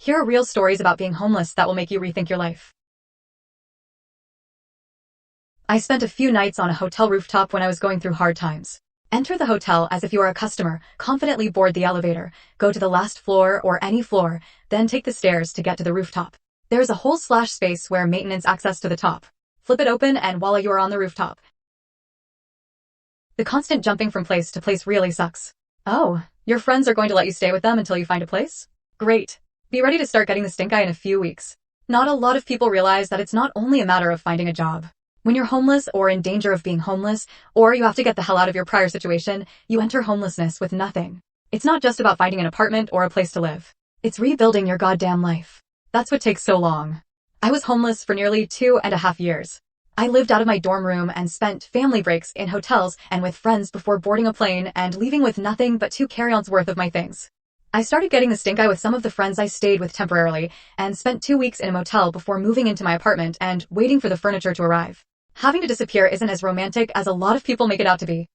Here are real stories about being homeless that will make you rethink your life. I spent a few nights on a hotel rooftop when I was going through hard times. Enter the hotel as if you are a customer, confidently board the elevator, go to the last floor or any floor, then take the stairs to get to the rooftop. There is a whole slash space where maintenance access to the top. Flip it open and voila, you are on the rooftop. The constant jumping from place to place really sucks. Oh, your friends are going to let you stay with them until you find a place? Great. Be ready to start getting the stink eye in a few weeks. Not a lot of people realize that it's not only a matter of finding a job. When you're homeless or in danger of being homeless, or you have to get the hell out of your prior situation, you enter homelessness with nothing. It's not just about finding an apartment or a place to live. It's rebuilding your goddamn life. That's what takes so long. I was homeless for nearly 2.5 years. I lived out of my dorm room and spent family breaks in hotels and with friends before boarding a plane and leaving with nothing but 2 carry-ons worth of my things. I started getting the stink eye with some of the friends I stayed with temporarily and spent 2 weeks in a motel before moving into my apartment and waiting for the furniture to arrive. Having to disappear isn't as romantic as a lot of people make it out to be.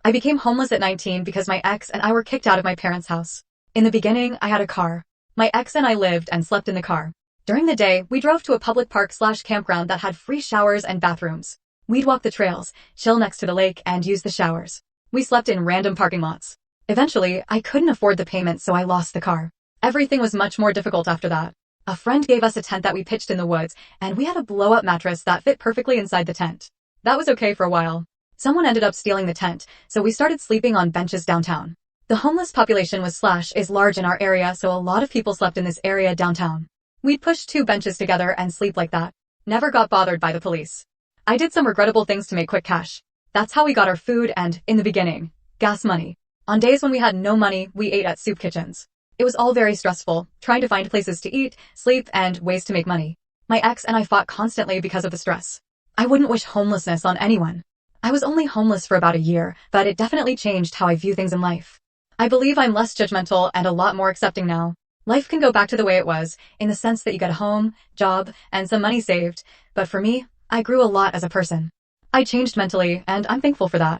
I became homeless at 19 because my ex and I were kicked out of my parents' house. In the beginning, I had a car. My ex and I lived and slept in the car. During the day, we drove to a public park/campground that had free showers and bathrooms. We'd walk the trails, chill next to the lake, and use the showers. We slept in random parking lots. Eventually, I couldn't afford the payment, so I lost the car. Everything was much more difficult after that. A friend gave us a tent that we pitched in the woods, and we had a blow-up mattress that fit perfectly inside the tent. That was okay for a while. Someone ended up stealing the tent, so we started sleeping on benches downtown. The homeless population is large in our area, so a lot of people slept in this area downtown. We'd push 2 benches together and sleep like that. Never got bothered by the police. I did some regrettable things to make quick cash. That's how we got our food and, in the beginning, gas money. On days when we had no money, we ate at soup kitchens. It was all very stressful, trying to find places to eat, sleep, and ways to make money. My ex and I fought constantly because of the stress. I wouldn't wish homelessness on anyone. I was only homeless for about a year, but it definitely changed how I view things in life. I believe I'm less judgmental and a lot more accepting now. Life can go back to the way it was, in the sense that you get a home, job, and some money saved, but for me, I grew a lot as a person. I changed mentally, and I'm thankful for that.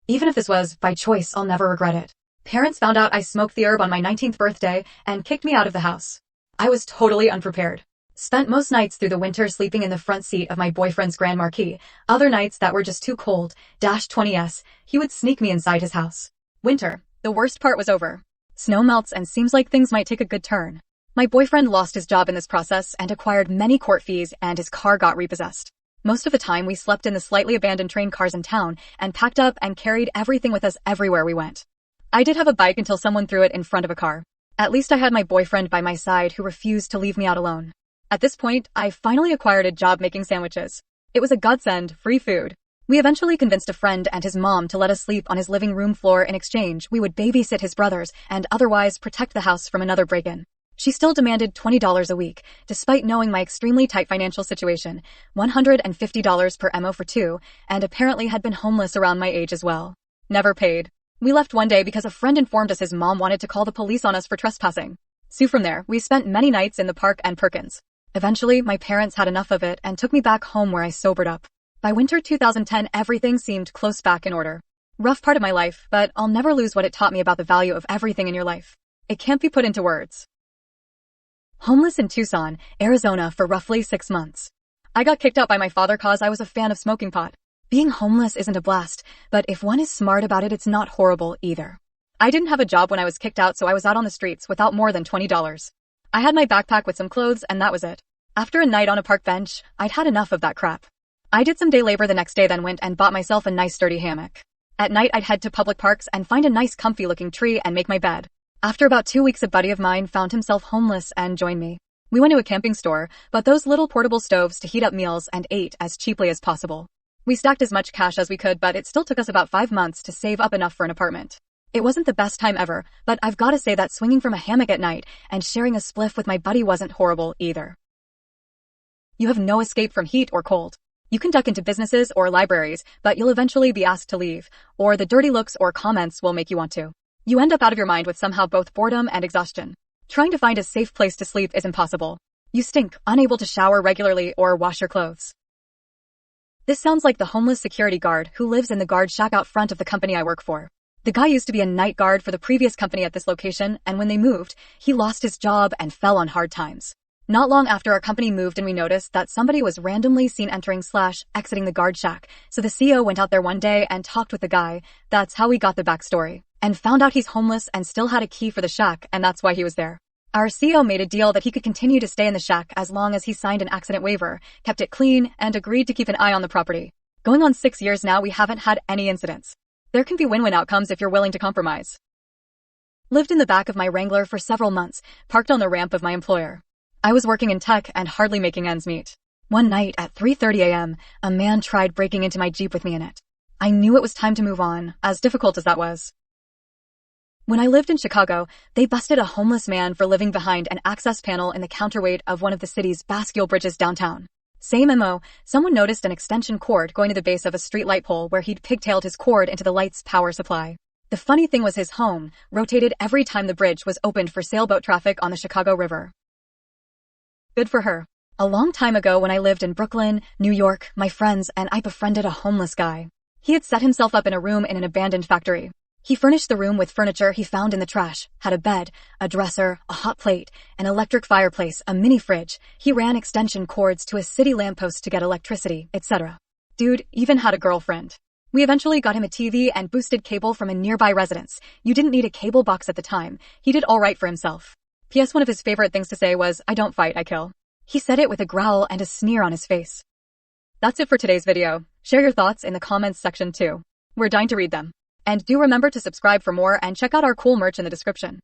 Even if this was by choice, I'll never regret it. Parents found out I smoked the herb on my 19th birthday and kicked me out of the house. I was totally unprepared. Spent most nights through the winter sleeping in the front seat of my boyfriend's Grand Marquis. Other nights that were just too cold, -20s, he would sneak me inside his house. Winter, the worst part was over. Snow melts and seems like things might take a good turn. My boyfriend lost his job in this process and acquired many court fees, and his car got repossessed. Most of the time we slept in the slightly abandoned train cars in town and packed up and carried everything with us everywhere we went. I did have a bike until someone threw it in front of a car. At least I had my boyfriend by my side who refused to leave me out alone. At this point, I finally acquired a job making sandwiches. It was a godsend, free food. We eventually convinced a friend and his mom to let us sleep on his living room floor. In exchange, we would babysit his brothers and otherwise protect the house from another break-in. She still demanded $20 a week, despite knowing my extremely tight financial situation, $150 per MO for 2, and apparently had been homeless around my age as well. Never paid. We left one day because a friend informed us his mom wanted to call the police on us for trespassing. So from there, we spent many nights in the park and Perkins. Eventually, my parents had enough of it and took me back home where I sobered up. By winter 2010, everything seemed close back in order. Rough part of my life, but I'll never lose what it taught me about the value of everything in your life. It can't be put into words. Homeless in Tucson, Arizona for roughly 6 months. I got kicked out by my father cause I was a fan of smoking pot. Being homeless isn't a blast, but if one is smart about it, it's not horrible either. I didn't have a job when I was kicked out, so I was out on the streets without more than $20. I had my backpack with some clothes, and that was it. After a night on a park bench, I'd had enough of that crap. I did some day labor the next day, then went and bought myself a nice sturdy hammock. At night, I'd head to public parks and find a nice comfy-looking tree and make my bed. After about 2 weeks, a buddy of mine found himself homeless and joined me. We went to a camping store, bought those little portable stoves to heat up meals, and ate as cheaply as possible. We stacked as much cash as we could, but it still took us about 5 months to save up enough for an apartment. It wasn't the best time ever, but I've got to say that swinging from a hammock at night and sharing a spliff with my buddy wasn't horrible either. You have no escape from heat or cold. You can duck into businesses or libraries, but you'll eventually be asked to leave, or the dirty looks or comments will make you want to. You end up out of your mind with somehow both boredom and exhaustion. Trying to find a safe place to sleep is impossible. You stink, unable to shower regularly or wash your clothes. This sounds like the homeless security guard who lives in the guard shack out front of the company I work for. The guy used to be a night guard for the previous company at this location, and when they moved, he lost his job and fell on hard times. Not long after our company moved and we noticed that somebody was randomly seen entering/exiting the guard shack, so the CEO went out there one day and talked with the guy. That's how we got the backstory. And found out he's homeless and still had a key for the shack, and that's why he was there. Our CEO made a deal that he could continue to stay in the shack as long as he signed an accident waiver, kept it clean, and agreed to keep an eye on the property. Going on 6 years now, we haven't had any incidents. There can be win-win outcomes if you're willing to compromise. Lived in the back of my Wrangler for several months, parked on the ramp of my employer. I was working in tech and hardly making ends meet. One night at 3:30 a.m., a man tried breaking into my Jeep with me in it. I knew it was time to move on, as difficult as that was. When I lived in Chicago, they busted a homeless man for living behind an access panel in the counterweight of one of the city's Bascule bridges downtown. Same MO, someone noticed an extension cord going to the base of a street light pole where he'd pigtailed his cord into the light's power supply. The funny thing was his home rotated every time the bridge was opened for sailboat traffic on the Chicago River. Good for her. A long time ago when I lived in Brooklyn, New York, my friends and I befriended a homeless guy. He had set himself up in a room in an abandoned factory. He furnished the room with furniture he found in the trash, had a bed, a dresser, a hot plate, an electric fireplace, a mini fridge. He ran extension cords to a city lamppost to get electricity, etc. Dude even had a girlfriend. We eventually got him a TV and boosted cable from a nearby residence. You didn't need a cable box at the time. He did all right for himself. P.S. One of his favorite things to say was, "I don't fight, I kill." He said it with a growl and a sneer on his face. That's it for today's video. Share your thoughts in the comments section too. We're dying to read them. And do remember to subscribe for more and check out our cool merch in the description.